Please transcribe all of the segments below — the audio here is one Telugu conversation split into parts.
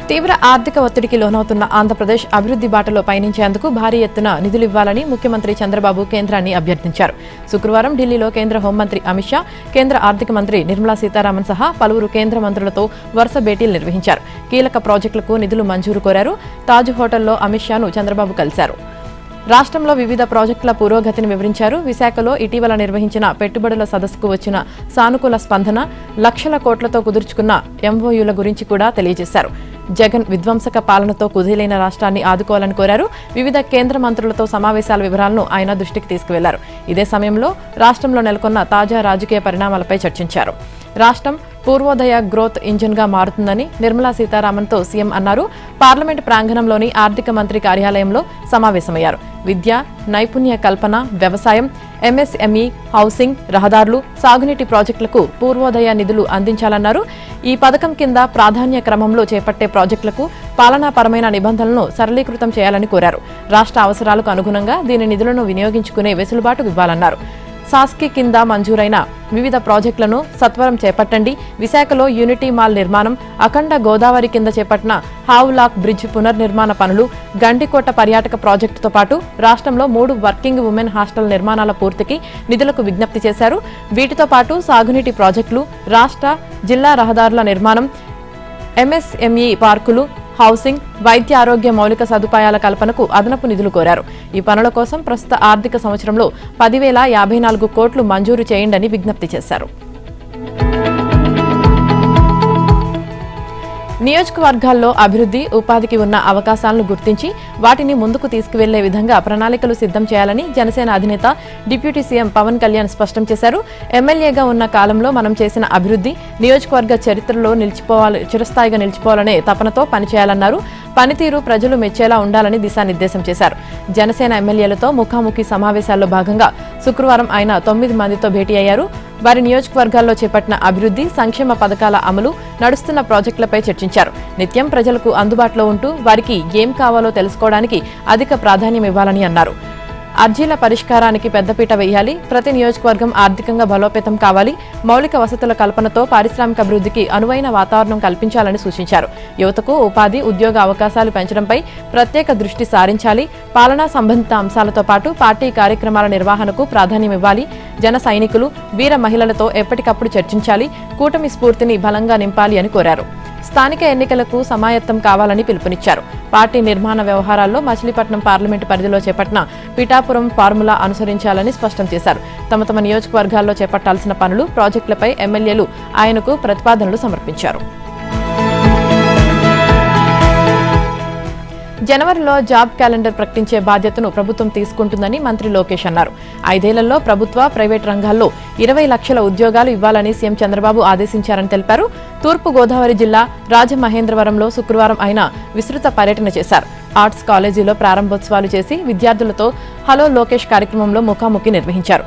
తీవ్ర ఆర్థిక ఒత్తిడికి లోనవుతున్న ఆంధ్రప్రదేశ్ అభివృద్ధి బాటలో పయనించేందుకు భారీ ఎత్తున నిధులివ్వాలని ముఖ్యమంత్రి చంద్రబాబు కేంద్రాన్ని అభ్యర్థించారు. శుక్రవారం ఢిల్లీలో కేంద్ర హోంమంత్రి అమిత్ షా, కేంద్ర ఆర్థిక మంత్రి నిర్మలా సీతారామన్ సహా పలువురు కేంద్ర మంత్రులతో వరుస భేటీలు నిర్వహించారు. కీలక ప్రాజెక్టులకు నిధులు మంజూరు కోరారు. తాజ్ హోటల్లో అమిత్ షాను చంద్రబాబు కలిశారు. రాష్ట్రంలో వివిధ ప్రాజెక్టుల పురోగతిని వివరించారు. విశాఖలో ఇటీవల నిర్వహించిన పెట్టుబడుల సదస్సుకు వచ్చిన సానుకూల స్పందన, లక్షల కోట్లతో కుదుర్చుకున్న ఎంఓయూల గురించి కూడా తెలియజేశారు. జగన్ విధ్వంసక పాలనతో కుదేలైన రాష్ట్రాన్ని ఆదుకోవాలని కోరారు. వివిధ కేంద్ర మంత్రులతో సమావేశాల వివరాలను ఆయన దృష్టికి తీసుకువెళ్లారు. ఇదే సమయంలో రాష్ట్రంలో నెలకొన్న తాజా రాజకీయ పరిణామాలపై చర్చించారు. రాష్ట్రం పూర్వోదయ గ్రోత్ ఇంజిన్ గా మారుతుందని నిర్మలా సీతారామన్తో సీఎం అన్నారు. పార్లమెంట్ ప్రాంగణంలోని ఆర్థిక మంత్రి కార్యాలయంలో సమావేశమయ్యారు. విద్య, నైపుణ్య కల్పన, వ్యవసాయం, ఎంఎస్ఎంఈ, హౌసింగ్, రహదారులు, సాగునీటి ప్రాజెక్టులకు పూర్వోదయ నిధులు అందించాలన్నారు. ఈ పథకం కింద ప్రాధాన్య క్రమంలో చేపట్టే ప్రాజెక్టులకు పాలనాపరమైన నిబంధనలను సరళీకృతం చేయాలని కోరారు. రాష్ట్ర అవసరాలకు అనుగుణంగా దీని నిధులను వినియోగించుకునే వెసులుబాటు ఇవ్వాలన్నారు. సాస్కి కింద మంజూరైన వివిధ ప్రాజెక్టులను సత్వరం చేపట్టండి. విశాఖలో యూనిటీ మాల్ నిర్మాణం, అఖండ గోదావరి కింద చేపట్టిన హావ్లాక్ బ్రిడ్జ్ పునర్నిర్మాణ పనులు, గండికోట పర్యాటక ప్రాజెక్టుతో పాటు రాష్ట్రంలో 3 వర్కింగ్ ఉమెన్ హాస్టల్ నిర్మాణాల పూర్తికి నిధులకు విజ్ఞప్తి చేశారు. వీటితో పాటు సాగునీటి ప్రాజెక్టులు, రాష్ట్ర, జిల్లా రహదారుల నిర్మాణం, ఎంఎస్ఎంఈ పార్కులు, హౌసింగ్, వైద్య ఆరోగ్య మౌలిక సదుపాయాల కల్పనకు అదనపు నిధులు కోరారు. ఈ పనుల కోసం ప్రస్తుత ఆర్థిక సంవత్సరంలో 10,054 కోట్లు మంజూరు చేయండని విజ్ఞప్తి చేశారు. నియోజకవర్గాల్లో అభివృద్ధి, ఉపాధికి ఉన్న అవకాశాలను గుర్తించి వాటిని ముందుకు తీసుకువెళ్లే విధంగా ప్రణాళికలు సిద్ధం చేయాలని జనసేన అధినేత డిప్యూటీ సీఎం పవన్ కళ్యాణ్ స్పష్టం చేశారు. ఎమ్మెల్యేగా ఉన్న కాలంలో మనం చేసిన అభివృద్ధి నియోజకవర్గ చరిత్రలో చిరస్థాయిగా నిలిచిపోవాలనే తపనతో పనిచేయాలన్నారు. పనితీరు ప్రజలు మెచ్చేలా ఉండాలని దిశానిర్దేశం చేశారు. జనసేన ఎమ్మెల్యేలతో ముఖాముఖి సమావేశాల్లో భాగంగా శుక్రవారం ఆయన 9 మందితో భేటీ అయ్యారు. వారి నియోజకవర్గాల్లో చేపట్టిన అభివృద్ధి, సంక్షేమ పథకాల అమలు, నడుస్తున్న ప్రాజెక్టులపై చర్చించారు. నిత్యం ప్రజలకు అందుబాటులో ఉంటూ వారికి ఏం కావాలో తెలుసుకోవడానికి అధిక ప్రాధాన్యం ఇవ్వాలని అన్నారు. అర్జీల పరిష్కారానికి పెద్దపీట వేయాలి. ప్రతి నియోజకవర్గం ఆర్థికంగా బలోపేతం కావాలి. మౌలిక వసతుల కల్పనతో పారిశ్రామిక అభివృద్ధికి అనువైన వాతావరణం కల్పించాలని సూచించారు. యువతకు ఉపాధి, ఉద్యోగ అవకాశాలు పెంచడంపై ప్రత్యేక దృష్టి సారించాలి. పాలనా సంబంధిత అంశాలతో పాటు పార్టీ కార్యక్రమాల నిర్వహణకు ప్రాధాన్యం ఇవ్వాలి. జన సైనికులు, వీర మహిళలతో ఎప్పటికప్పుడు చర్చించాలి. కూటమి స్ఫూర్తిని బలంగా నింపాలి అని కోరారు. స్థానిక ఎన్నికలకు సమాయత్తం కావాలని పిలుపునిచ్చారు. పార్టీ నిర్మాణ వ్యవహారాల్లో మచిలీపట్నం పార్లమెంటు పరిధిలో చేపట్టిన పిఠాపురం ఫార్ములా అనుసరించాలని స్పష్టం చేశారు. తమ నియోజకవర్గాల్లో చేపట్టాల్సిన పనులు, ప్రాజెక్టులపై ఎమ్మెల్యేలు ఆయనకు ప్రతిపాదనలు సమర్పించారు. జనవరిలో జాబ్ క్యాలెండర్ ప్రకటించే బాధ్యతను ప్రభుత్వం తీసుకుంటుందని మంత్రి లోకేష్ అన్నారు. 5 ఏళ్లలో ప్రభుత్వ, ప్రైవేట్ రంగాల్లో 20 లక్షల ఉద్యోగాలు ఇవ్వాలని సీఎం చంద్రబాబు ఆదేశించారని తెలిపారు. తూర్పు గోదావరి జిల్లా రాజమహేంద్రవరంలో శుక్రవారం ఆయన విస్తృత పర్యటన చేశారు. ఆర్ట్స్ కాలేజీలో ప్రారంభోత్సవాలు చేసి విద్యార్థులతో హలో లోకేష్ కార్యక్రమంలో ముఖాముఖి నిర్వహించారు.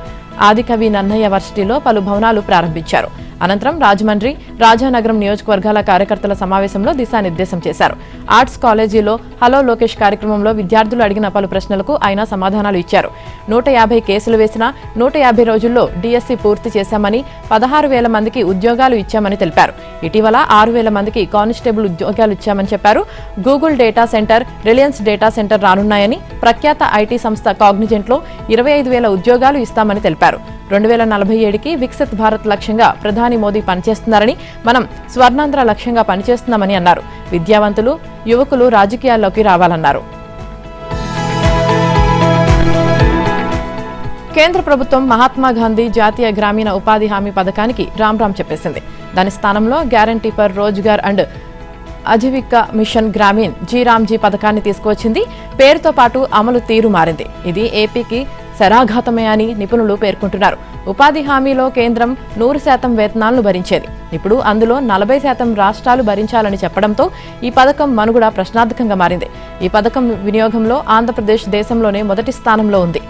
ఆదికవి నన్నయ్య వర్సిటీలో పలు భవనాలు ప్రారంభించారు. అనంతరం రాజమండ్రి, రాజానగరం నియోజకవర్గాల కార్యకర్తల సమావేశంలో దిశానిర్దేశం చేశారు. ఆర్ట్స్ కాలేజీలో హలో లోకేష్ కార్యక్రమంలో విద్యార్థులు అడిగిన పలు ప్రశ్నలకు ఆయన సమాధానాలు ఇచ్చారు. 150 కేసులు వేసినా 150 రోజుల్లో డీఎస్సీ పూర్తి చేశామని, 16,000 మందికి ఉద్యోగాలు ఇచ్చామని తెలిపారు. ఇటీవల 6,000 మందికి కానిస్టేబుల్ ఉద్యోగాలు ఇచ్చామని చెప్పారు. Google data center, Reliance data center రానున్నాయని, ప్రఖ్యాత ఐటీ సంస్థ కాగ్నిజెంట్లో 25,000 ఉద్యోగాలు ఇస్తామని తెలిపారు. 2047కి వికసిత్ భారత్ లక్ష్యంగా ప్రధాని మోదీ పనిచేస్తున్నారని, మనం స్వర్ణాంధ్ర లక్ష్యంగా పనిచేస్తున్నామని అన్నారు. విద్యావంతులు, యువకులు రాజకీయాల్లోకి రావాలన్నారు. కేంద్ర ప్రభుత్వం మహాత్మాగాంధీ జాతీయ గ్రామీణ ఉపాధి హామీ పథకానికి రామ్ చెప్పేసింది. దాని స్థానంలో guarantee for Rozgar and Ajeevika mission Gramin G RAM G పథకాన్ని తీసుకువచ్చింది. పేరుతో పాటు అమలు తీరు మారింది. ఇది ఏపీకి శరాఘాతమే అని నిపుణులు పేర్కొంటున్నారు. ఉపాధి హామీలో కేంద్రం 100% వేతనాలను భరించేది. ఇప్పుడు అందులో 40% రాష్ట్రాలు భరించాలని చెప్పడంతో ఈ పథకం మనుగడ ప్రశ్నార్థకంగా మారింది. ఈ పథకం వినియోగంలో ఆంధ్రప్రదేశ్ దేశంలోనే మొదటి స్థానంలో ఉంది.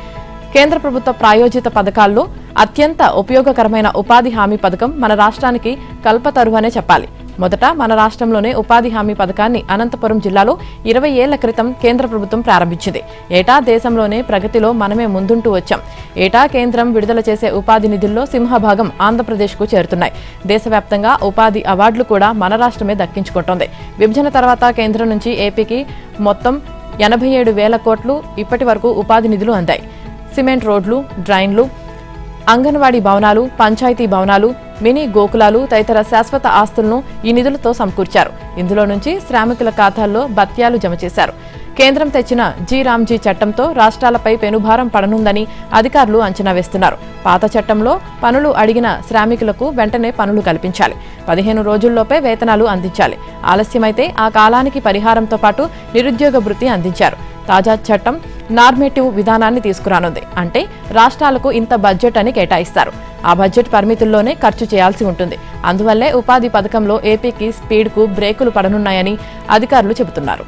కేంద్ర ప్రభుత్వ ప్రాయోజిత పథకాల్లో అత్యంత ఉపయోగకరమైన ఉపాధి హామీ పథకం మన రాష్ట్రానికి కల్పతరువనే చెప్పాలి. మొదట మన రాష్ట్రంలోనే ఉపాధి హామీ పథకాన్ని అనంతపురం జిల్లాలో 20 ఏళ్ల క్రితం కేంద్ర ప్రభుత్వం ప్రారంభించింది. ఏటా దేశంలోనే ప్రగతిలో మనమే ముందుంటూ వచ్చాం. ఏటా కేంద్రం విడుదల చేసే ఉపాధి నిధుల్లో సింహభాగం ఆంధ్రప్రదేశ్కు చేరుతున్నాయి. దేశవ్యాప్తంగా ఉపాధి అవార్డులు కూడా మన రాష్ట్రమే దక్కించుకుంటోంది. విభజన తర్వాత కేంద్రం నుంచి ఏపీకి మొత్తం 87,000 కోట్లు ఇప్పటి వరకు ఉపాధి నిధులు అందాయి. సిమెంట్ రోడ్లు, డ్రైన్లు, అంగన్వాడీ భవనాలు, పంచాయతీ భవనాలు, మినీ గోకులాలు తదితర శాశ్వత ఆస్తులను ఈ నిధులతో సమకూర్చారు. ఇందులో నుంచి శ్రామికుల ఖాతాల్లో భత్యాలు జమ చేశారు. కేంద్రం తెచ్చిన రామ్జీ చట్టంతో రాష్ట్రాలపై పెనుభారం పడనుందని అధికారులు అంచనా వేస్తున్నారు. పాత చట్టంలో పనులు అడిగిన శ్రామికులకు వెంటనే పనులు కల్పించాలి. 15 రోజుల్లోపే వేతనాలు అందించాలి. ఆలస్యమైతే ఆ కాలానికి పరిహారంతో పాటు నిరుద్యోగ భృతి అందించారు. తాజా చట్టం నార్మేటివ్ విధానాన్ని తీసుకురానుంది. అంటే రాష్ట్రాలకు ఇంత బడ్జెట్ అని కేటాయిస్తారు. ఆ బడ్జెట్ పరిమితుల్లోనే ఖర్చు చేయాల్సి ఉంటుంది. అందువల్లే ఉపాధి పథకంలో ఏపీకి స్పీడ్కు బ్రేకులు పడనున్నాయని అధికారులు చెబుతున్నారు.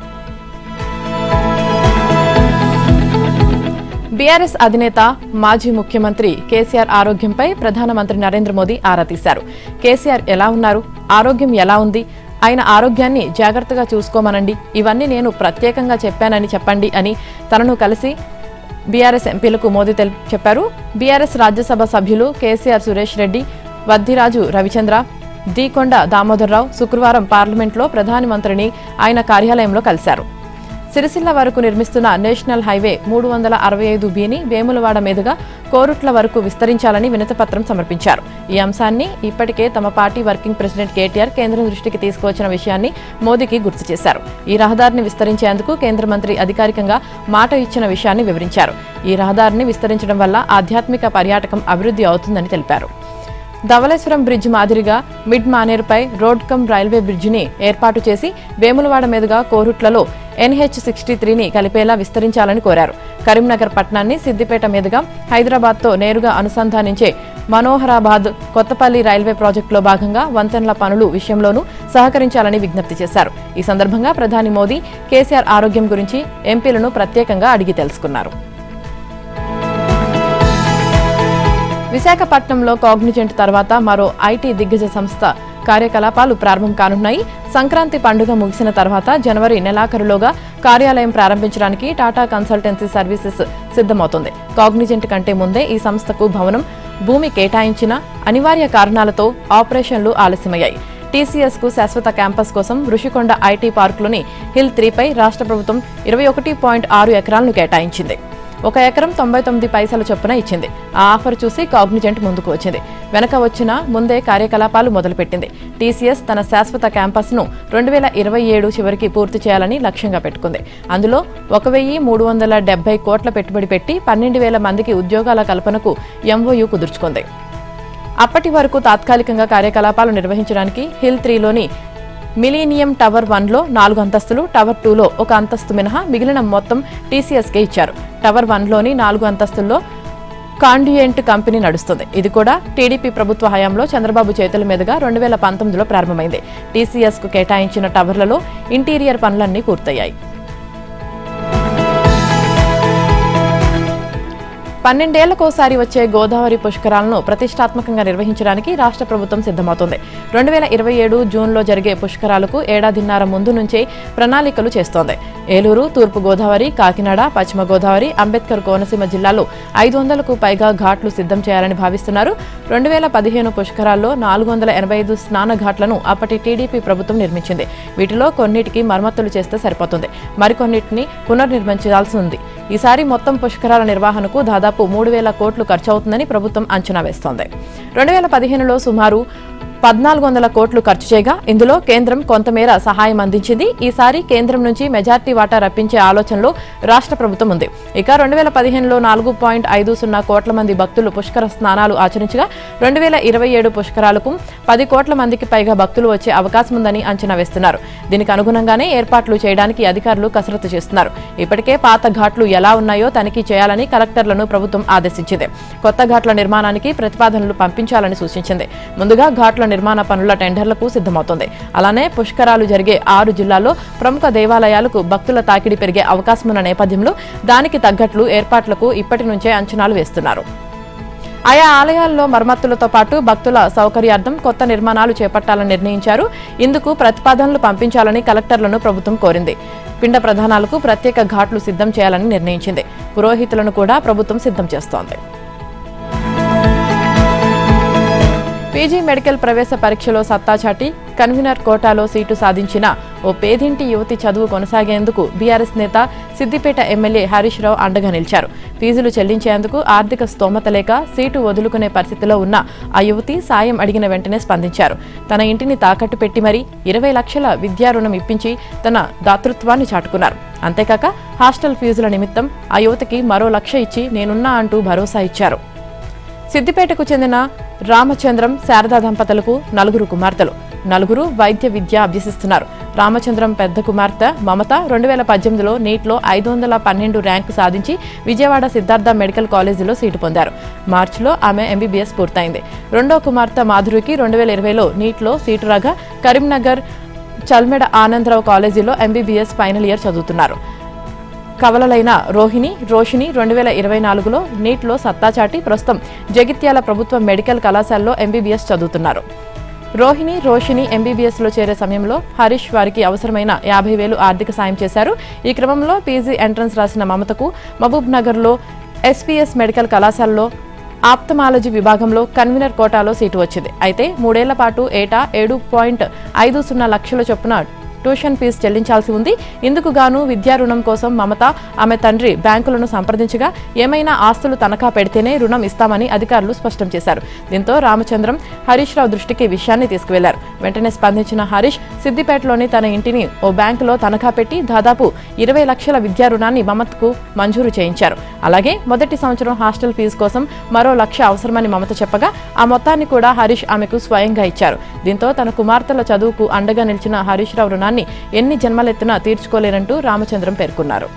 బీఆర్ఎస్ అధినేత మాజీ ముఖ్యమంత్రి కేసీఆర్ ఆరోగ్యంపై ప్రధానమంత్రి నరేంద్ర మోదీ ఆరా తీశారు. కేసీఆర్ ఎలా ఉన్నారు, ఆరోగ్యం ఎలా ఉంది, ఆయన ఆరోగ్యాన్ని జాగ్రత్తగా చూసుకోమనండి, ఇవన్నీ నేను ప్రత్యేకంగా చెప్పానని చెప్పండి అని తనను కలిసి బీఆర్ఎస్ ఎంపీలకు మోదీ చెప్పారు. బీఆర్ఎస్ రాజ్యసభ సభ్యులు కేసీఆర్ సురేష్ రెడ్డి, వద్దిరాజు రవిచంద్ర, దీకొండ దామోదర్రావు శుక్రవారం పార్లమెంట్లో ప్రధానమంత్రిని ఆయన కార్యాలయంలో కలిశారు. సిరిసిల్ల వరకు నిర్మిస్తున్న నేషనల్ హైవే 365బీని వేములవాడ మీదుగా కోరుట్ల వరకు విస్తరించాలని వినతిపత్రం సమర్పించారు. ఈ అంశాన్ని ఇప్పటికే తమ పార్టీ వర్కింగ్ ప్రెసిడెంట్ కేటీఆర్ కేంద్రం దృష్టికి తీసుకువచ్చిన విషయాన్ని మోదీకి గుర్తు చేశారు. ఈ రహదారిని విస్తరించేందుకు కేంద్ర మంత్రి అధికారికంగా మాట ఇచ్చిన విషయాన్ని వివరించారు. ఈ రహదారిని విస్తరించడం వల్ల ఆధ్యాత్మిక పర్యాటకం అభివృద్ధి అవుతుందని తెలిపారు. ధవళేశ్వరం బ్రిడ్జ్ మాదిరిగా మిడ్ మానేరుపై రోడ్ కమ్ రైల్వే బ్రిడ్జిని ఏర్పాటు చేసి వేములవాడ మీదుగా కోరుట్లలో NH63ని కలిపేలా విస్తరించాలని కోరారు. కరీంనగర్ పట్టణాన్ని సిద్దిపేట మీదుగా హైదరాబాద్తో నేరుగా అనుసంధానించే మనోహరాబాద్ కొత్తపల్లి రైల్వే ప్రాజెక్టులో భాగంగా వంతెనల పనులు విషయంలోనూ సహకరించాలని విజ్ఞప్తి చేశారు. ఈ సందర్భంగా ప్రధాని మోదీ కేసీఆర్ ఆరోగ్యం గురించి ఎంపీలను ప్రత్యేకంగా అడిగి తెలుసుకున్నారు. విశాఖపట్నంలో కాగ్నిజెంట్ తర్వాత మరో ఐటీ దిగ్గజ సంస్థ కార్యకలాపాలు ప్రారంభం కానున్నాయి. సంక్రాంతి పండుగ ముగిసిన తర్వాత జనవరి నెలాఖరులోగా కార్యాలయం ప్రారంభించడానికి టాటా కన్సల్టెన్సీ సర్వీసెస్ సిద్ధమవుతుంది. కాగ్నిజెంట్ కంటే ముందే ఈ సంస్థకు భవనం, భూమి కేటాయించిన అనివార్య కారణాలతో ఆపరేషన్లు ఆలస్యమయ్యాయి. టీసీఎస్ కు శాశ్వత క్యాంపస్ కోసం రుషికొండ ఐటీ పార్కులోని హిల్ 3పై రాష్ట్ర ప్రభుత్వం 21.6 ఎకరాలను కేటాయించింది. 1 ఎకరం 99 పైసల చొప్పున ఇచ్చింది. ఆ ఆఫర్ చూసి కాగ్నిజెంట్ ముందుకు వచ్చింది. వెనక వచ్చిన ముందే కార్యకలాపాలు మొదలుపెట్టింది. టీసీఎస్ తన శాశ్వత క్యాంపస్ను 2027 చివరికి పూర్తి చేయాలని లక్ష్యంగా పెట్టుకుంది. అందులో 1,370 కోట్ల పెట్టుబడి పెట్టి 12,000 మందికి ఉద్యోగాల కల్పనకు ఎంఓయూ కుదుర్చుకుంది. అప్పటి వరకు తాత్కాలికంగా కార్యకలాపాలు నిర్వహించడానికి హిల్ 3లోని మిలీనియం టవర్ 1లో 4 అంతస్తులు, టవర్ 2లో 1 అంతస్తు మినహా మిగిలిన మొత్తం టీసీఎస్కే ఇచ్చారు. టవర్ 1లోని 4 అంతస్తుల్లో కాండ్యుయెంట్ కంపెనీ నడుస్తుంది. ఇది కూడా టీడీపీ ప్రభుత్వ హయాంలో చంద్రబాబు చేతుల మీదుగా 2019లో ప్రారంభమైంది. టీసీఎస్ కు కేటాయించిన టవర్లలో ఇంటీరియర్ పనులన్నీ పూర్తయ్యాయి. 12 ఏళ్లకోసారి వచ్చే గోదావరి పుష్కరాలను ప్రతిష్టాత్మకంగా నిర్వహించడానికి రాష్ట్ర ప్రభుత్వం సిద్ధమవుతోంది. 2027 జూన్లో జరిగే పుష్కరాలకు ఏడాదిన్నర ముందు నుంచే ప్రణాళికలు చేస్తోంది. ఏలూరు, తూర్పు గోదావరి, కాకినాడ, పశ్చిమ గోదావరి, అంబేద్కర్ కోనసీమ జిల్లాలో 500కు పైగా ఘాట్లు సిద్ధం చేయాలని భావిస్తున్నారు. 2015 పుష్కరాల్లో 485 స్నాన ఘాట్లను అప్పటి టీడీపీ ప్రభుత్వం నిర్మించింది. వీటిలో కొన్నిటికి మరమ్మతులు చేస్తే సరిపోతుంది. మరికొన్నిటిని పునర్నిర్మించాల్సి ఉంది. ఈసారి మొత్తం పుష్కరాల నిర్వహణకు దాదాపు 3,000 కోట్లు ఖర్చవుతుందని ప్రభుత్వం అంచనా వేస్తోంది. 2015లో సుమారు 1,400 కోట్లు ఖర్చు చేయగా ఇందులో కేంద్రం కొంతమేర సహాయం అందించింది. ఈసారి కేంద్రం నుంచి మెజార్టీ వాటా రప్పించే ఆలోచనలో రాష్ట్ర ప్రభుత్వం ఉంది. ఇక 2015లో 4.50 కోట్ల మంది భక్తులు పుష్కర స్నానాలు ఆచరించగా 2027 పుష్కరాలకు 10 కోట్ల మందికి పైగా భక్తులు వచ్చే అవకాశం ఉందని అంచనా వేస్తున్నారు. దీనికి అనుగుణంగానే ఏర్పాట్లు చేయడానికి అధికారులు కసరత్తు చేస్తున్నారు. ఇప్పటికే పాత ఘాట్లు ఎలా ఉన్నాయో తనిఖీ చేయాలని కలెక్టర్లను ప్రభుత్వం ఆదేశించింది. కొత్త ఘాట్ల నిర్మాణానికి ప్రతిపాదనలు పంపించాలని సూచించింది. ముందుగా ఘాట్ల నిర్మాణ పనుల టెండర్లకు సిద్ధమవుతోంది. అలానే పుష్కరాలు జరిగే 6 జిల్లాల్లో ప్రముఖ దేవాలయాలకు భక్తుల తాకిడి పెరిగే అవకాశం ఉన్న నేపథ్యంలో దానికి తగ్గట్లు ఏర్పాట్లకు ఇప్పటి నుంచే అంచనాలు వేస్తున్నారు. ఆయా ఆలయాల్లో మరమ్మతులతో పాటు భక్తుల సౌకర్యార్థం కొత్త నిర్మాణాలు చేపట్టాలని నిర్ణయించారు. ఇందుకు ప్రతిపాదనలు పంపించాలని కలెక్టర్లను ప్రభుత్వం కోరింది. పిండ ప్రధానాలకు ప్రత్యేక ఘాట్లు సిద్ధం చేయాలని నిర్ణయించింది. పురోహితులను కూడా ప్రభుత్వం సిద్ధం చేస్తోంది. పీజీ మెడికల్ ప్రవేశ పరీక్షలో సత్తా చాటి కన్వీనర్ కోటాలో సీటు సాధించిన ఓ పేదింటి యువతి చదువు కొనసాగేందుకు బీఆర్ఎస్ నేత సిద్దిపేట ఎమ్మెల్యే హరీష్ రావు అండగా నిలిచారు. ఫీజులు చెల్లించేందుకు ఆర్థిక స్తోమత లేక సీటు వదులుకునే పరిస్థితిలో ఉన్న ఆ యువతి సాయం అడిగిన వెంటనే స్పందించారు. తన ఇంటిని తాకట్టు పెట్టి మరీ 20 లక్షల విద్యా రుణం ఇప్పించి తన దాతృత్వాన్ని చాటుకున్నారు. అంతేకాక హాస్టల్ ఫీజుల నిమిత్తం ఆ యువతికి మరో 1 లక్ష ఇచ్చి నేనున్నా అంటూ భరోసా ఇచ్చారు. సిద్దిపేటకు చెందిన రామచంద్రం శారదా దంపతులకు 4 కుమార్తెలు. 4 వైద్య విద్య అభ్యసిస్తున్నారు. రామచంద్రం పెద్ద కుమార్తె మమత 2018లో నీట్లో 512 ర్యాంకు సాధించి విజయవాడ సిద్ధార్థ మెడికల్ కాలేజీలో సీటు పొందారు. మార్చిలో ఆమె ఎంబీబీఎస్ పూర్తయింది. రెండో కుమార్తె మాధురికి 2020లో నీట్లో సీటు రాగా కరీంనగర్ చల్మెడ ఆనందరావు కాలేజీలో ఎంబీబీఎస్ ఫైనల్ ఇయర్ చదువుతున్నారు. కవలలైన రోషిని 2024లో నీట్లో సత్తా చాటి ప్రస్తుతం జగిత్యాల ప్రభుత్వ మెడికల్ కళాశాలలో ఎంబీబీఎస్ చదువుతున్నారు. రోషిని ఎంబీబీఎస్లో చేరే సమయంలో హరీష్ వారికి అవసరమైన 50,000 ఆర్థిక సాయం చేశారు. ఈ క్రమంలో పీజీ ఎంట్రన్స్ రాసిన మమతకు మహబూబ్ నగర్లో ఎస్పీఎస్ మెడికల్ కళాశాలలో ఆప్థమాలజీ విభాగంలో కన్వీనర్ కోటాలో సీటు వచ్చింది. అయితే 3 ఏళ్ల పాటు ఏటా 7.50 లక్షల చొప్పున ట్యూషన్ ఫీజు చెల్లించాల్సి ఉంది. ఇందుకు గాను విద్యా రుణం కోసం మమత ఆమె తండ్రి బ్యాంకులను సంప్రదించగా ఏమైనా ఆస్తులు తనఖా పెడితేనే రుణం ఇస్తామని అధికారులు స్పష్టం చేశారు. దీంతో రామచంద్రం హరీష్ రావు దృష్టికి విషయాన్ని తీసుకువెళ్లారు. వెంటనే స్పందించిన హరీష్ సిద్దిపేటలోని తన ఇంటిని ఓ బ్యాంకులో తనఖా పెట్టి దాదాపు 20 లక్షల విద్యా రుణాన్ని మమతకు మంజూరు చేయించారు. అలాగే మొదటి సంవత్సరం హాస్టల్ ఫీజు కోసం మరో 1 లక్ష అవసరమని మమత చెప్పగా ఆ మొత్తాన్ని కూడా హరీష్ ఆమెకు స్వయంగా ఇచ్చారు. దీంతో తన కుమార్తెల చదువుకు అండగా నిలిచిన హరీష్ రావు రుణాన్ని ఎన్ని జన్మలెత్తినా తీర్చుకోలేనంటూ రామచంద్రం పేర్కొన్నారు.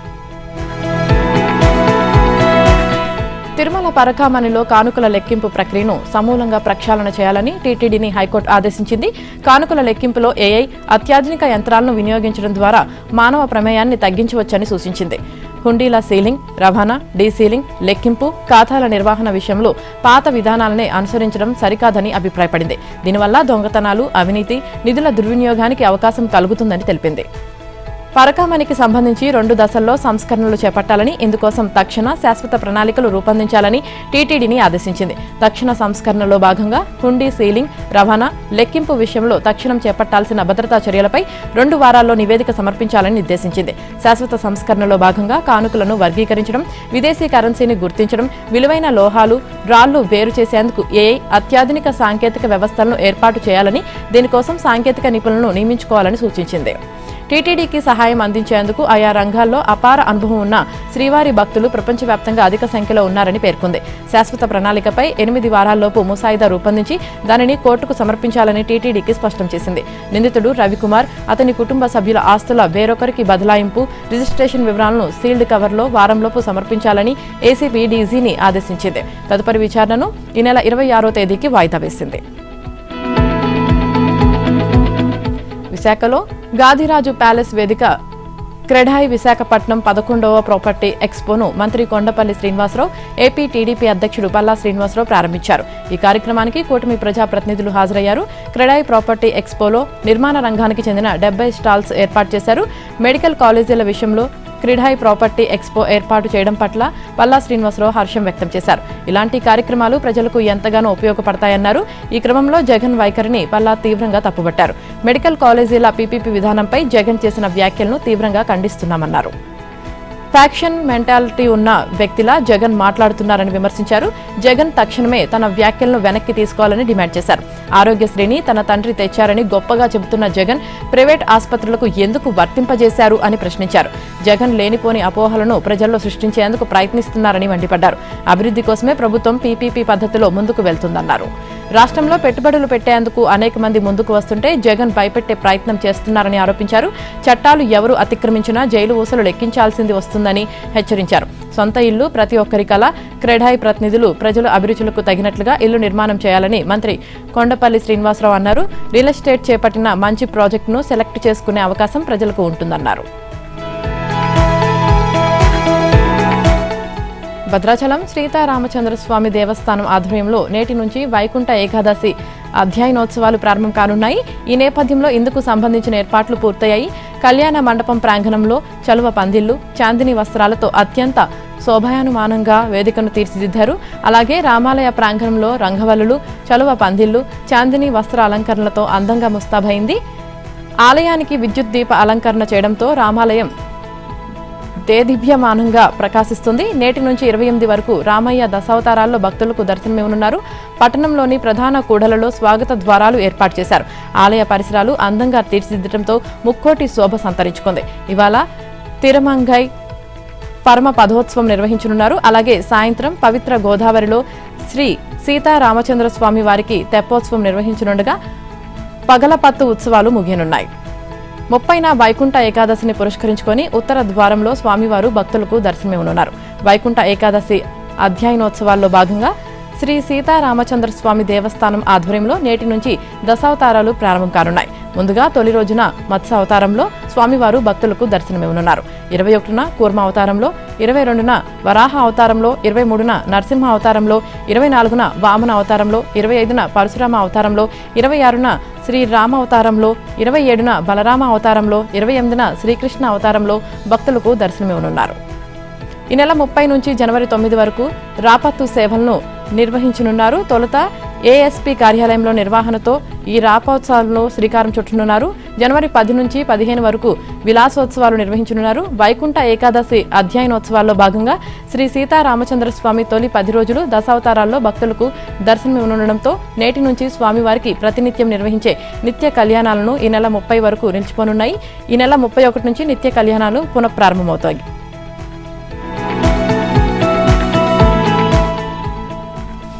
తిరుమల పరకామణిలో కానుకల లెక్కింపు ప్రక్రియను సమూలంగా ప్రక్షాళన చేయాలని టీటీడీని హైకోర్టు ఆదేశించింది. కానుకల లెక్కింపులో ఏఐ అత్యాధునిక యంత్రాలను వినియోగించడం ద్వారా మానవ ప్రమేయాన్ని తగ్గించవచ్చని సూచించింది. హుండీల సీలింగ్, రవాణా, డీసీలింగ్, లెక్కింపు, ఖాతాల నిర్వహణ విషయంలో పాత విధానాలనే అనుసరించడం సరికాదని అభిప్రాయపడింది. దీనివల్ల దొంగతనాలు, అవినీతి, నిధుల దుర్వినియోగానికి అవకాశం కలుగుతుందని తెలిపింది. పరకామణికి సంబంధించి 2 దశల్లో సంస్కరణలు చేపట్టాలని, ఇందుకోసం తక్షణ శాశ్వత ప్రణాళికలు రూపొందించాలని టీటీడీని ఆదేశించింది. తక్షణ సంస్కరణలో భాగంగా హుండీ సీలింగ్, రవాణా, లెక్కింపు విషయంలో తక్షణం చేపట్టాల్సిన భద్రతా చర్యలపై 2 వారాల్లో నివేదిక సమర్పించాలని నిర్దేశించింది. శాశ్వత సంస్కరణలో భాగంగా కానుకలను వర్గీకరించడం, విదేశీ కరెన్సీని గుర్తించడం, విలువైన లోహాలు, రాళ్లు వేరు చేసేందుకు ఏఐ అత్యాధునిక సాంకేతిక వ్యవస్థలను ఏర్పాటు చేయాలని, దీనికోసం సాంకేతిక నిపుణులను నియమించుకోవాలని సూచించింది. టీటీడీకి సహాయం అందించేందుకు ఆయా రంగాల్లో అపార అనుభవం ఉన్న శ్రీవారి భక్తులు ప్రపంచవ్యాప్తంగా అధిక సంఖ్యలో ఉన్నారని పేర్కొంది. శాశ్వత ప్రణాళికపై 8 వారాల్లోపు ముసాయిదా రూపొందించి దానిని కోర్టుకు సమర్పించాలని టీటీడీకి స్పష్టం చేసింది. నిందితుడు రవికుమార్, అతని కుటుంబ సభ్యుల ఆస్తుల వేరొకరికి బదలాయింపు, రిజిస్ట్రేషన్ వివరాలను సీల్డ్ కవర్లో వారంలోపు సమర్పించాలని ఏసీబీ డీజీని ఆదేశించింది. తదుపరి విచారణను ఈ నెల 26వ తేదీకి వాయిదా వేసింది. విశాఖలో గాదిరాజు ప్యాలెస్ వేదిక క్రెడాయి విశాఖపట్నం 11వ ప్రాపర్టీ ఎక్స్పోను మంత్రి కొండపల్లి శ్రీనివాసరావు, ఏపీ టీడీపీ అధ్యక్షుడు పల్లా శ్రీనివాసరావు ప్రారంభించారు. ఈ కార్యక్రమానికి కూటమి ప్రజాప్రతినిధులు హాజరయ్యారు. క్రెడాయి ప్రాపర్టీ ఎక్స్పోలో నిర్మాణ రంగానికి చెందిన 70 స్టాల్స్ ఏర్పాటు చేశారు. మెడికల్ కాలేజీల విషయంలో క్రెడాయి ప్రాపర్టీ ఎక్స్పో ఏర్పాటు చేయడం పట్ల పల్లా శ్రీనివాసరావు హర్షం వ్యక్తం చేశారు. ఇలాంటి కార్యక్రమాలు ప్రజలకు ఎంతగానో ఉపయోగపడతాయన్నారు. ఈ క్రమంలో జగన్ వైఖరిని పల్లా తీవ్రంగా తప్పుబట్టారు. మెడికల్ కాలేజీల పీపీపీ విధానంపై జగన్ చేసిన వ్యాఖ్యలను తీవ్రంగా ఖండిస్తున్నామన్నారు. ఫ్యాక్షన్ మెంటాలిటీ ఉన్న వ్యక్తిలా జగన్ మాట్లాడుతున్నారని విమర్శించారు. జగన్ తక్షణమే తన వ్యాఖ్యలను వెనక్కి తీసుకోవాలని డిమాండ్ చేశారు. ఆరోగ్యశ్రీని తన తండ్రి తెచ్చారని గొప్పగా చెబుతున్న జగన్ ప్రైవేట్ ఆసుపత్రులకు ఎందుకు వర్తింపజేశారు అని ప్రశ్నించారు. జగన్ లేనిపోని అపోహలను ప్రజల్లో సృష్టించేందుకు ప్రయత్నిస్తున్నారని మండిపడ్డారు. అభివృద్ధి కోసమే ప్రభుత్వం పీపీపీ పద్ధతిలో ముందుకు వెళ్తుందన్నారు. రాష్ట్రంలో పెట్టుబడులు పెట్టేందుకు అనేక మంది ముందుకు వస్తుంటే జగన్ భయపెట్టే ప్రయత్నం చేస్తున్నారని ఆరోపించారు. చట్టాలు ఎవరు అతిక్రమించినా జైలు ఊసలు లెక్కించాల్సింది వస్తుందని హెచ్చరించారు. సొంత ఇల్లు ప్రతి ఒక్కరి కల. క్రెడాయి ప్రతినిధులు ప్రజల అభిరుచులకు తగినట్లుగా ఇల్లు నిర్మాణం చేయాలని మంత్రి కొండపల్లి శ్రీనివాసరావు అన్నారు. రియల్ ఎస్టేట్ చేపట్టిన మంచి ప్రాజెక్టును సెలెక్ట్ చేసుకునే అవకాశం ప్రజలకు ఉంటుందన్నారు. భద్రాచలం సీతారామచంద్రస్వామి దేవస్థానం ఆధ్వర్యంలో నేటి నుంచి వైకుంఠ ఏకాదశి అధ్యయనోత్సవాలు ప్రారంభం కానున్నాయి. ఈ నేపథ్యంలో ఇందుకు సంబంధించిన ఏర్పాట్లు పూర్తయ్యాయి. కళ్యాణ మండపం ప్రాంగణంలో చలువ పందిళ్లు, చాందిని వస్త్రాలతో అత్యంత శోభాయమానంగా వేదికను తీర్చిదిద్దారు. అలాగే రామాలయ ప్రాంగణంలో రంగవల్లులు, చలువ పందిళ్లు, చాందిని వస్త్ర అలంకరణలతో అందంగా ముస్తాబైంది. ఆలయానికి విద్యుత్ దీప అలంకరణ చేయడంతో రామాలయం దేదీప్యమానంగా ప్రకాశిస్తుంది. నేటి నుంచి 28 వరకు రామయ్య దశావతారాల్లో భక్తులకు దర్శనమివ్వనున్నారు. పట్టణంలోని ప్రధాన కూడలలో స్వాగత ద్వారాలు ఏర్పాటు చేశారు. ఆలయ పరిసరాలు అందంగా తీర్చిదిద్దడంతో ముక్కోటి శోభ సంతరించుకుంది. ఇవాళ తిరుమంగై పరమ పదోత్సవం నిర్వహించనున్నారు. అలాగే సాయంత్రం పవిత్ర గోదావరిలో శ్రీ సీతారామచంద్ర స్వామి వారికి తెప్పోత్సవం నిర్వహించనుండగా పగలపత్తు ఉత్సవాలు ముగియనున్నాయి. 30న వైకుంఠ ఏకాదశిని పురస్కరించుకొని ఉత్తర ద్వారంలో స్వామివారు భక్తులకు దర్శనమివ్వనున్నారు. వైకుంఠ ఏకాదశి అధ్యయనోత్సవాల్లో భాగంగా శ్రీ సీతారామచంద్ర స్వామి దేవస్థానం ఆధ్వర్యంలో నేటి నుంచి దశావతారాలు ప్రారంభం కానున్నాయి. ముందుగా తొలి రోజున మత్స్య అవతారంలో స్వామివారు భక్తులకు దర్శనమివ్వనున్నారు. 21న కూర్మ అవతారంలో, 22న వరాహ అవతారంలో, 23న నరసింహ అవతారంలో, 24న వామన అవతారంలో, 25న పరశురామ అవతారంలో, 26న శ్రీరామ అవతారంలో, 27న బలరామ అవతారంలో, 28న శ్రీకృష్ణ అవతారంలో భక్తులకు దర్శనమివ్వనున్నారు. ఈ నెల 30 నుంచి జనవరి 9 వరకు రాపత్తు సేవలను నిర్వహించనున్నారు. తొలుత ఏఎస్పీ కార్యాలయంలో నిర్వహణతో ఈ రాపోత్సవాల్లో శ్రీకారం చుట్టనున్నారు. జనవరి 10 నుంచి 15 వరకు విలాసోత్సవాలు నిర్వహించనున్నారు. వైకుంఠ ఏకాదశి అధ్యయనోత్సవాల్లో భాగంగా శ్రీ సీతారామచంద్ర స్వామి తొలి 10 రోజులు దశావతారాల్లో భక్తులకు దర్శనమివ్వనుండడంతో నేటి నుంచి స్వామివారికి ప్రతినిత్యం నిర్వహించే నిత్య కళ్యాణాలను ఈ నెల 30 వరకు నిలిచిపోనున్నాయి. ఈ నెల 31 నుంచి నిత్య కళ్యాణాలు పునఃప్రారంభమవుతాయి.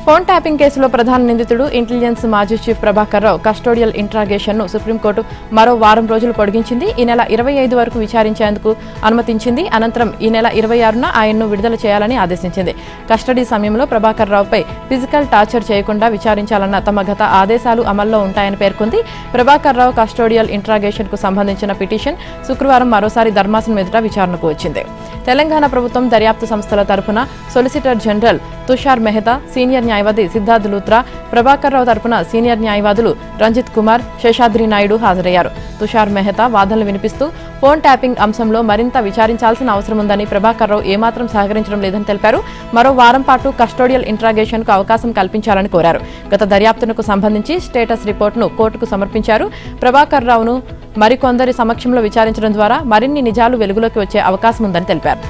ఫోన్ ట్యాపింగ్ కేసులో ప్రధాన నిందితుడు ఇంటెలిజెన్స్ మాజీ chief Prabhakar Rao custodial interrogation ను సుప్రీంకోర్టు మరో వారం రోజులు పొడిగించింది. ఈ నెల 25 వరకు విచారించేందుకు అనుమతించింది. అనంతరం ఈ నెల 26న ఆయన్ను విడుదల చేయాలని ఆదేశించింది. కస్టడీ సమయంలో ప్రభాకర్ రావుపై ఫిజికల్ టార్చర్ చేయకుండా విచారించాలన్న తమ గత ఆదేశాలు అమల్లో ఉంటాయని పేర్కొంది. ప్రభాకర్ రావు కస్టోడియల్ ఇంట్రాగేషన్ కు సంబంధించిన పిటిషన్ శుక్రవారం మరోసారి ధర్మాసనం ఎదుట విచారణకు వచ్చింది. తెలంగాణ ప్రభుత్వం దర్యాప్తు సంస్థల తరపున solicitor general Tushar Mehta, senior న్యాయవాది సిద్ధార్థ్ లూత్రా, ప్రభాకర్ రావు తరపున సీనియర్ న్యాయవాదులు రంజిత్ కుమార్, శేషాద్రి నాయుడు హాజరయ్యారు. తుషార్ మెహతా వాదనలు వినిపిస్తూ ఫోన్ ట్యాపింగ్ అంశంలో మరింత విచారించాల్సిన అవసరం ఉందని, ప్రభాకర్ రావు ఏమాత్రం సహకరించడం లేదని తెలిపారు. మరో వారం పాటు కస్టోడియల్ ఇంట్రాగేషన్ కు అవకాశం కల్పించాలని కోరారు. గత దర్యాప్తునకు సంబంధించి స్టేటస్ రిపోర్టును కోర్టుకు సమర్పించారు. ప్రభాకర్ రావును మరికొందరి సమక్షంలో విచారించడం ద్వారా మరిన్ని నిజాలు వెలుగులోకి వచ్చే అవకాశం ఉందని తెలిపారు.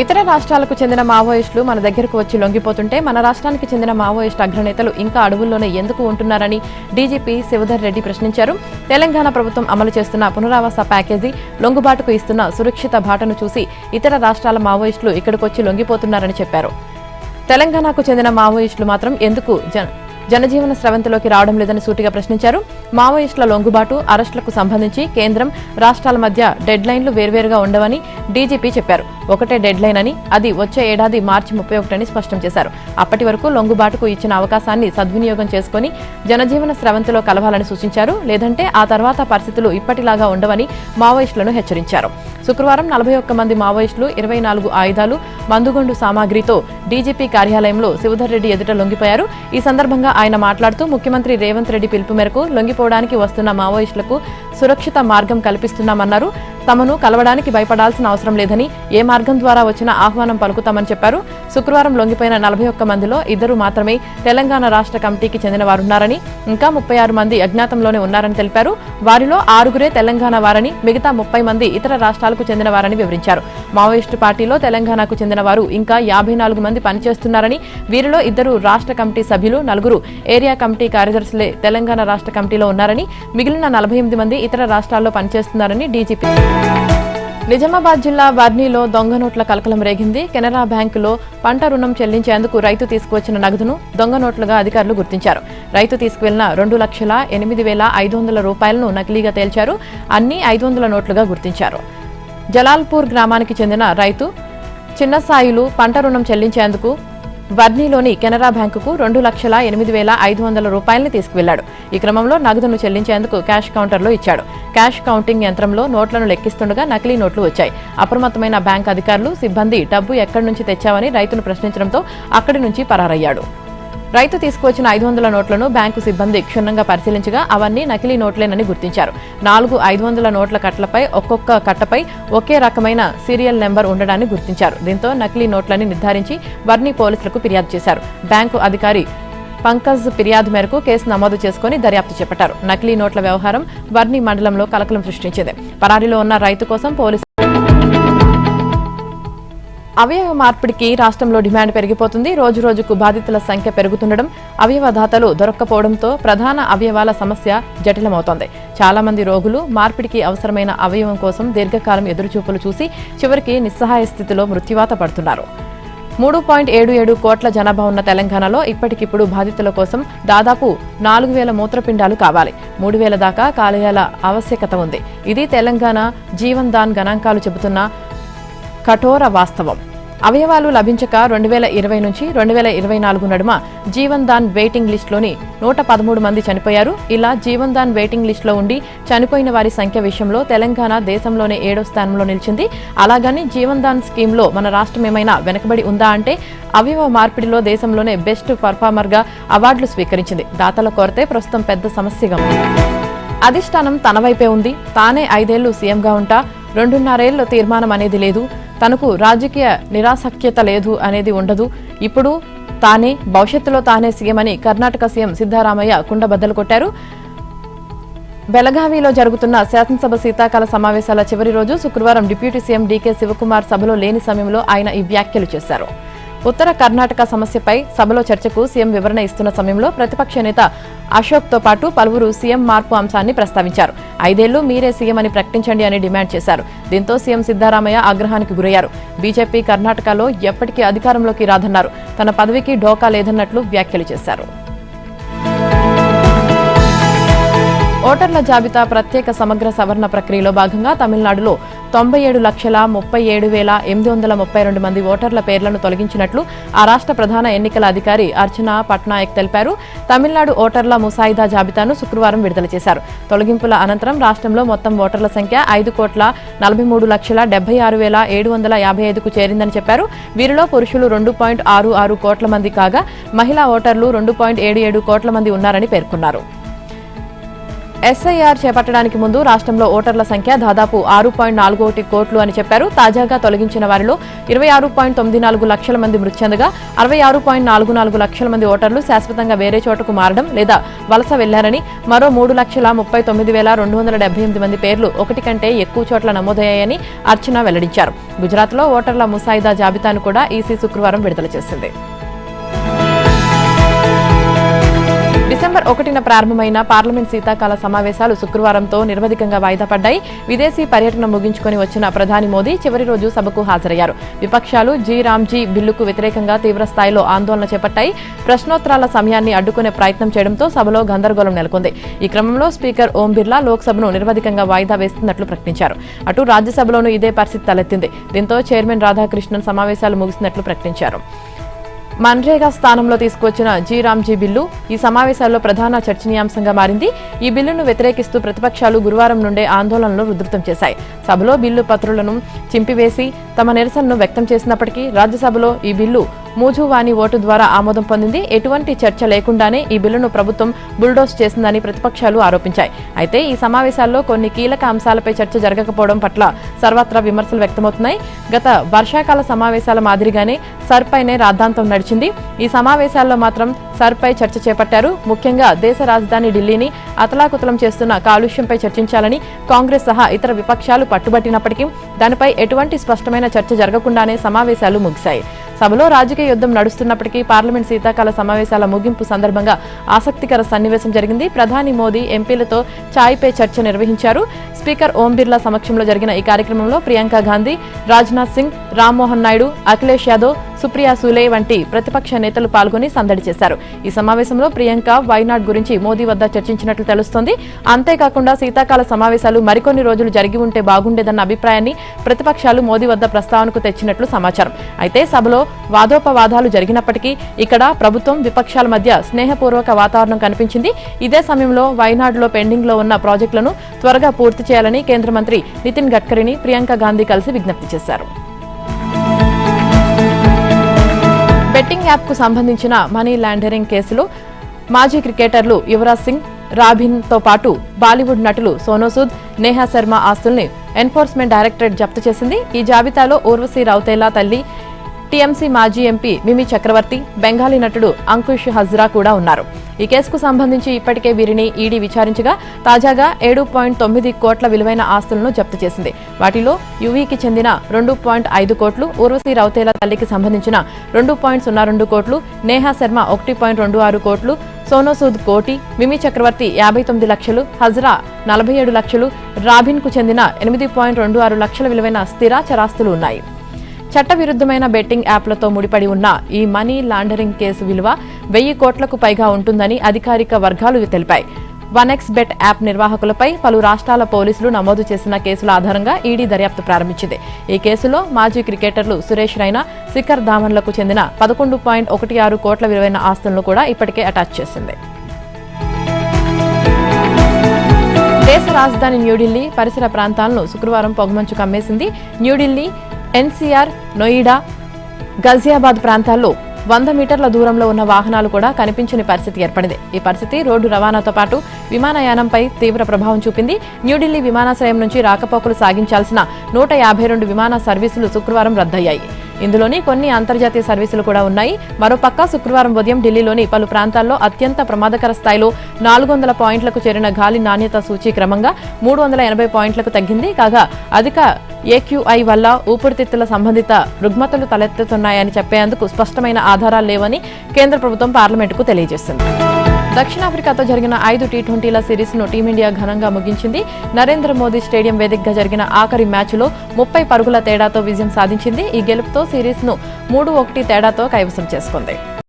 ఇతర రాష్ట్రాలకు చెందిన మావోయిస్టులు మన దగ్గరకు వచ్చి లొంగిపోతుంటే మన రాష్ట్రానికి చెందిన మావోయిస్టు అగ్రనేతలు ఇంకా అడవుల్లోనే ఎందుకు ఉంటున్నారని డీజీపీ శివధర్ రెడ్డి ప్రశ్నించారు. తెలంగాణ ప్రభుత్వం అమలు చేస్తున్న పునరావాస ప్యాకేజీ, లొంగుబాటుకు ఇస్తున్న సురక్షిత బాటను చూసి ఇతర రాష్ట్రాల మావోయిస్టులు ఇక్కడికొచ్చి లొంగిపోతున్నారని చెప్పారు. తెలంగాణకు చెందిన మావోయిస్టులు మాత్రం ఎందుకు జనజీవన స్రవంతిలోకి రావడం లేదని సూటిగా ప్రశ్నించారు. మావోయిస్టుల లొంగుబాటు, అరెస్టులకు సంబంధించి కేంద్రం, రాష్ట్రాల మధ్య డెడ్ లైన్లు వేర్వేరుగా ఉండవని డీజీపీ చెప్పారు. ఒకటే డెడ్ లైన్ అని, అది వచ్చే ఏడాది మార్చి 31 అని స్పష్టం చేశారు. అప్పటి వరకు లొంగుబాటుకు ఇచ్చిన అవకాశాన్ని సద్వినియోగం చేసుకుని జనజీవన స్రవంతిలో కలవాలని సూచించారు. లేదంటే ఆ తర్వాత పరిస్థితులు ఇప్పటిలాగా ఉండవని మావోయిస్టులను హెచ్చరించారు. శుక్రవారం 41 మంది మావోయిస్టులు 24 ఆయుధాలు, మందుగుండు సామాగ్రితో డీజీపీ కార్యాలయంలో శివధర్ రెడ్డి ఎదుట లొంగిపోయారు. ఈ సందర్భంగా ఆయన మాట్లాడుతూ ముఖ్యమంత్రి రేవంత్ రెడ్డి పిలుపు మేరకు లొంగిపోవడానికి వస్తున్న మావోయిస్టులకు సురక్షిత మార్గం కల్పిస్తున్నామన్నారు. తమను కలవడానికి భయపడాల్సిన అవసరం లేదని, ఏ మార్గం ద్వారా వచ్చినా ఆహ్వానం పలుకుతామని చెప్పారు. శుక్రవారం లొంగిపోయిన 41 మందిలో 2 మాత్రమే తెలంగాణ రాష్ట్ర కమిటీకి చెందిన వారున్నారని, ఇంకా 36 మంది అజ్ఞాతంలోనే ఉన్నారని తెలిపారు. వారిలో 6గురే తెలంగాణ వారని, మిగతా 30 మంది ఇతర రాష్ట్రాలకు చెందిన వారని వివరించారు. మావోయిస్టు పార్టీలో తెలంగాణకు చెందిన వారు ఇంకా 54 మంది పనిచేస్తున్నారని, వీరిలో 2 రాష్ట్ర కమిటీ సభ్యులు, 4 ఏరియా కమిటీ కార్యదర్శులే తెలంగాణ రాష్ట్ర కమిటీలో ఉన్నారని, మిగిలిన 48 మంది ఇతర రాష్ట్రాల్లో పనిచేస్తున్నారని డీజీపీ. నిజామాబాద్ జిల్లా వర్నీలో దొంగ నోట్ల కలకలం రేగింది. కెనరా బ్యాంకులో పంట రుణం చెల్లించేందుకు రైతు తీసుకువచ్చిన నగదును దొంగ నోట్లుగా అధికారులు గుర్తించారు. రైతు తీసుకువెళ్లిన 2,08,500 రూపాయలను నకిలీగా తేల్చారు. అన్ని 500 నోట్లుగా గుర్తించారు. జలాల్పూర్ గ్రామానికి చెందిన రైతు చిన్నసాయిలు పంట రుణం చెల్లించేందుకు వర్నీలోని కెనరా బ్యాంకుకు 2,08,500 రూపాయలని తీసుకువెళ్లాడు. ఈ క్రమంలో నగదును చెల్లించేందుకు క్యాష్ కౌంటర్లో ఇచ్చాడు. క్యాష్ కౌంటింగ్ యంత్రంలో నోట్లను లెక్కిస్తుండగా నకిలీ నోట్లు వచ్చాయి. అప్రమత్తమైన బ్యాంక్ అధికారులు, సిబ్బంది డబ్బు ఎక్కడి నుంచి తెచ్చావని రైతును ప్రశ్నించడంతో అక్కడి నుంచి పరారయ్యాడు. రైతు తీసుకువచ్చిన 500 నోట్లను బ్యాంకు సిబ్బంది క్షుణ్ణంగా పరిశీలించగా అవన్నీ నకిలీ నోట్లేనని గుర్తించారు. 4 500 నోట్ల కట్టలపై ఒక్కొక్క కట్టపై ఒకే రకమైన సీరియల్ నెంబర్ ఉండడాన్ని గుర్తించారు. దీంతో నకిలీ నోట్లని నిర్ధారించి వర్ని పోలీసులకు ఫిర్యాదు చేశారు. బ్యాంకు అధికారి పంకజ్ ఫిర్యాదు మేరకు కేసు నమోదు చేసుకుని దర్యాప్తు చేపట్టారు. నకిలీ నోట్ల వ్యవహారం వర్ని మండలంలో కలకలం సృష్టించింది. పరారీలో ఉన్న రైతు కోసం పోలీసు అవయవ మార్పిడికి రాష్ట్రంలో డిమాండ్ పెరిగిపోతుంది. రోజు రోజుకు బాధితుల సంఖ్య పెరుగుతుండడం, అవయవదాతలు దొరక్కపోవడంతో ప్రధాన అవయవాల సమస్య జటిలమవుతోంది. చాలా మంది రోగులు మార్పిడికి అవసరమైన అవయవం కోసం దీర్ఘకాలం ఎదురుచూపులు చూసి చివరికి నిస్సహాయ స్థితిలో మృత్యువాత పడుతున్నారు. 3.77 కోట్ల జనాభా ఉన్న తెలంగాణలో ఇప్పటికిప్పుడు బాధితుల కోసం దాదాపు 4,000 మూత్రపిండాలు కావాలి. 3,000 దాకా కాలేయాల ఆవశ్యకత ఉంది. ఇది తెలంగాణ జీవన్ దాన్ గణాంకాలు చెబుతున్న కఠోర వాస్తవం. అవయవాలు లభించక 2020 నుంచి 2024 నడుమ జీవన్ దాన్ వెయిటింగ్ లిస్టులోని 113 మంది చనిపోయారు. ఇలా జీవన్ దాన్ వెయిటింగ్ లిస్టులో ఉండి చనిపోయిన వారి సంఖ్య విషయంలో తెలంగాణ దేశంలోనే 7వ స్థానంలో నిలిచింది. అలాగని జీవన్ దాన్ స్కీమ్లో మన రాష్ట్రం ఏమైనా వెనకబడి ఉందా అంటే అవయవ మార్పిడిలో దేశంలోనే బెస్ట్ పర్ఫార్మర్గా అవార్డులు స్వీకరించింది. దాతల కొరతే ప్రస్తుతం పెద్ద సమస్యగా ఉంది. అధిష్టానం తన వైపే ఉంది. తానే 5 ఏళ్లు సీఎంగా ఉంటా, 2.5 ఏళ్ల తీర్మానం అనేది లేదు, తనకు రాజకీయ నిరాసక్యత లేదు అనేది ఉండదు. ఇప్పుడు తానే, భవిష్యత్తులో తానే సీఎం అని కర్ణాటక సీఎం సిద్ధరామయ్య కుండబద్దలు కొట్టారు. బెళగావిలో జరుగుతున్న శాసనసభ శీతాకాల సమావేశాల చివరి రోజు శుక్రవారం డిప్యూటీ సీఎం డీకే శివకుమార్ సభలో లేని సమయంలో ఆయన ఈ వ్యాఖ్యలు చేశారు. ఉత్తర కర్ణాటక సమస్యపై సభలో చర్చకు సీఎం వివరణ ఇస్తున్న సమయంలో ప్రతిపక్ష నేత అశోక్తో పాటు పలువురు సీఎం మార్పు అంశాన్ని ప్రస్తావించారు. 5 ఏళ్లు మీరే సీఎం అని ప్రకటించండి అని డిమాండ్ చేశారు. దీంతో సీఎం సిద్ధరామయ్య ఆగ్రహానికి గురయ్యారు. బీజేపీ కర్ణాటకలో ఎప్పటికీ అధికారంలోకి రాదన్నారు. తన పదవికి ఢోకా లేదన్నట్లు వ్యాఖ్యలు చేశారు. ఓటర్ల జాబితా ప్రత్యేక సమగ్ర సవరణ ప్రక్రియలో భాగంగా తమిళనాడులో 97,37,832 మంది ఓటర్ల పేర్లను తొలగించినట్లు ఆ రాష్ట్ర ప్రధాన ఎన్నికల అధికారి అర్చనా పట్నాయక్ తెలిపారు. తమిళనాడు ఓటర్ల ముసాయిదా జాబితాను శుక్రవారం విడుదల చేశారు. తొలగింపుల అనంతరం రాష్ట్రంలో మొత్తం ఓటర్ల సంఖ్య 5,43,76,755కు చేరిందని చెప్పారు. వీరిలో పురుషులు 2.66 కోట్ల మంది కాగా మహిళా ఓటర్లు 2.77 కోట్ల మంది ఉన్నారని పేర్కొన్నారు. ఎస్ఐఆర్ చేపట్టడానికి ముందు రాష్ట్రంలో ఓటర్ల సంఖ్య దాదాపు 6.41 కోట్లు అని చెప్పారు. తాజాగా తొలగించిన వారిలో 26.94 లక్షల మంది మృతి చెందగా 66.44 లక్షల మంది ఓటర్లు శాశ్వతంగా వేరే చోటకు మారడం లేదా వలస వెళ్లారని, మరో 3,39,278 మంది పేర్లు ఒకటి కంటే ఎక్కువ చోట్ల నమోదయ్యాయని అర్చన వెల్లడించారు. గుజరాత్లో ఓటర్ల ముసాయిదా జాబితాను కూడా ఈసీ శుక్రవారం విడుదల చేసింది. డిసెంబర్ 1న ప్రారంభమైన పార్లమెంట్ శీతాకాల సమావేశాలు శుక్రవారంతో నిర్వధికంగా వాయిదా పడ్డాయి. విదేశీ పర్యటన ముగించుకుని వచ్చిన ప్రధాని మోదీ చివరి రోజు సభకు హాజరయ్యారు. విపక్షాలు జీ రామ్జీ బిల్లుకు వ్యతిరేకంగా తీవ్రస్థాయిలో ఆందోళన చేపట్టాయి. ప్రశ్నోత్తరాల సమయాన్ని అడ్డుకునే ప్రయత్నం చేయడంతో సభలో గందరగోళం నెలకొంది. ఈ క్రమంలో స్పీకర్ ఓం బిర్లా లోక్సభను నిర్వధికంగా వాయిదా వేస్తున్నట్లు ప్రకటించారు. అటు రాజ్యసభలోనూ ఇదే పరిస్థితి తలెత్తింది. దీంతో చైర్మన్ రాధాకృష్ణన్ సమావేశాలు ముగిసినట్లు ప్రకటించారు. మన్రేగా స్థానంలో తీసుకువచ్చిన జీ రామ్జీ బిల్లు ఈ సమావేశాల్లో ప్రధాన చర్చనీయాంశంగా మారింది. ఈ బిల్లును వ్యతిరేకిస్తూ ప్రతిపక్షాలు గురువారం నుండే ఆందోళనలు ఉధృతం చేశాయి. సభలో బిల్లు పత్రులను చింపివేసి తమ నిరసనను వ్యక్తం చేసినప్పటికీ రాజ్యసభలో ఈ బిల్లు మూజువాణి ఓటు ద్వారా ఆమోదం పొందింది. ఎటువంటి చర్చ లేకుండానే ఈ బిల్లును ప్రభుత్వం బుల్డోస్ చేసిందని ప్రతిపక్షాలు ఆరోపించాయి. అయితే ఈ సమావేశాల్లో కొన్ని కీలక అంశాలపై చర్చ జరగకపోవడం పట్ల సర్వత్రా విమర్శలు వ్యక్తమవుతున్నాయి. గత వర్షాకాల సమావేశాల మాదిరిగానే సర్పైనే రాద్ధాంతం నడిచింది. ఈ సమావేశాల్లో మాత్రం సర్పై చర్చ చేపట్టారు. ముఖ్యంగా దేశ రాజధాని ఢిల్లీని అతలాకుతలం చేస్తున్న కాలుష్యంపై చర్చించాలని కాంగ్రెస్ సహా ఇతర విపక్షాలు పట్టుబట్టినప్పటికీ దానిపై ఎటువంటి స్పష్టమైన చర్చ జరగకుండానే సమావేశాలు ముగిశాయి. సభలో రాజకీయ యుద్ధం నడుస్తున్నప్పటికీ పార్లమెంట్ శీతాకాల సమావేశాల ముగింపు సందర్భంగా ఆసక్తికర సన్నివేశం జరిగింది. ప్రధాని మోదీ ఎంపీలతో చాయ్ పే చర్చ నిర్వహించారు. స్పీకర్ ఓం బిర్లా సమక్షంలో జరిగిన ఈ కార్యక్రమంలో ప్రియాంక గాంధీ, రాజ్నాథ్ సింగ్, రామ్మోహన్ నాయుడు, అఖిలేష్ యాదవ్, సుప్రియా సూలే వంటి ప్రతిపక్ష నేతలు పాల్గొని సందడి చేశారు. ఈ సమావేశంలో ప్రియాంక వైనాడ్ గురించి మోదీ వద్ద చర్చించినట్లు తెలుస్తోంది. అంతేకాకుండా శీతాకాల సమావేశాలు మరికొన్ని రోజులు జరిగి ఉంటే బాగుండేదన్న అభిప్రాయాన్ని ప్రతిపక్షాలు మోదీ వద్ద ప్రస్తావనకు తెచ్చినట్లు సమాచారం. అయితే సభలో వాదోపవాదాలు జరిగినప్పటికీ ఇక్కడ ప్రభుత్వం విపక్షాల మధ్య స్నేహపూర్వక వాతావరణం కనిపించింది. ఇదే సమయంలో వైనాడ్లో పెండింగ్ లో ఉన్న ప్రాజెక్టులను త్వరగా పూర్తి చేయాలని కేంద్ర మంత్రి నితిన్ గడ్కరీని ప్రియాంక గాంధీ కలిసి విజ్ఞప్తి చేశారు. బెట్టింగ్ యాప్ కు సంబంధించిన మనీ లాండరింగ్ కేసులో మాజీ క్రికెటర్లు యువరాజ్ సింగ్, రాబిన్ తో పాటు బాలీవుడ్ నటులు సోనూ సూద్, నేహా శర్మ ఆస్తుల్ని ఎన్ఫోర్స్మెంట్ డైరెక్టరేట్ జప్తు చేసింది. ఈ జాబితాలో ఊర్వశి రౌతేలా తల్లి, టీఎంసీ మాజీ ఎంపీ మిమి చక్రవర్తి, బెంగాలీ నటుడు అంకుష్ హజ్రా కూడా ఉన్నారు. ఈ కేసుకు సంబంధించి ఇప్పటికే వీరిని ఈడీ విచారించగా తాజాగా 7.9 కోట్ల విలువైన ఆస్తులను జప్తు చేసింది. వాటిలో యువీకి చెందిన 2.5 కోట్లు, ఊర్వశి రౌతేలా తల్లికి సంబంధించిన 2.02 కోట్లు, నేహా శర్మ 1.26 కోట్లు, సోనూ సూద్ కోటి, మిమి చక్రవర్తి 59 లక్షలు, హజ్రా 47 లక్షలు, రాబిన్ కు చెందిన 8.26 లక్షల విలువైన స్థిర చరాస్తులు ఉన్నాయి. చట్టవిరుద్ధమైన బెట్టింగ్ యాప్లతో ముడిపడి ఉన్న ఈ మనీ లాండరింగ్ కేసు విలువ 1000 కోట్లకు పైగా ఉంటుందని అధికారిక వర్గాలు తెలిపాయి. 1xBet యాప్ నిర్వాహకులపై పలు రాష్ట్రాల పోలీసులు నమోదు చేసిన కేసుల ఆధారంగా ఈడీ దర్యాప్తు ప్రారంభించింది. ఈ కేసులో మాజీ క్రికెటర్లు సురేష్ రైనా, శిఖర్ ధావన్లకు చెందిన 11.16 కోట్ల విలువైన ఆస్తులను కూడా ఇప్పటికే అటాచ్ చేసింది. దేశ రాజధాని న్యూఢిల్లీ పరిసర ప్రాంతాలను శుక్రవారం పొగమంచు కమ్మేసింది. న్యూఢిల్లీ, ఎన్సీఆర్, నోయిడా, గజియాబాద్ ప్రాంతాల్లో 100 మీటర్ల దూరంలో ఉన్న వాహనాలు కూడా కనిపించని పరిస్థితి ఏర్పడింది. ఈ పరిస్థితి రోడ్డు రవాణాతో పాటు విమానయానంపై తీవ్ర ప్రభావం చూపింది. న్యూఢిల్లీ విమానాశ్రయం నుంచి రాకపోకలు సాగించాల్సిన 152 విమాన సర్వీసులు శుక్రవారం రద్దయ్యాయి. ఇందులోని కొన్ని అంతర్జాతీయ సర్వీసులు కూడా ఉన్నాయి. మరోపక్క శుక్రవారం ఉదయం ఢిల్లీలోని పలు ప్రాంతాల్లో అత్యంత ప్రమాదకర స్థాయిలో 400 పాయింట్లకు చేరిన గాలి నాణ్యత సూచీ క్రమంగా 380 పాయింట్లకు తగ్గింది. కాగా అధిక ఏక్యూఐ వల్ల ఊపిరితిత్తుల సంబంధిత రుగ్మతలు తలెత్తుతున్నాయని చెప్పేందుకు స్పష్టమైన ఆధారాలు లేవని కేంద్ర ప్రభుత్వం పార్లమెంటుకు తెలియజేసింది. దక్షిణాఫ్రికాతో జరిగిన 5 టీ20ల సిరీస్ను టీమిండియా ఘనంగా ముగించింది. నరేంద్ర మోదీ స్టేడియం వేదికగా జరిగిన ఆఖరి మ్యాచ్లో 30 పరుగుల తేడాతో విజయం సాధించింది. ఈ గెలుపుతో సిరీస్ను 3-1 తేడాతో కైవసం చేసుకుంది.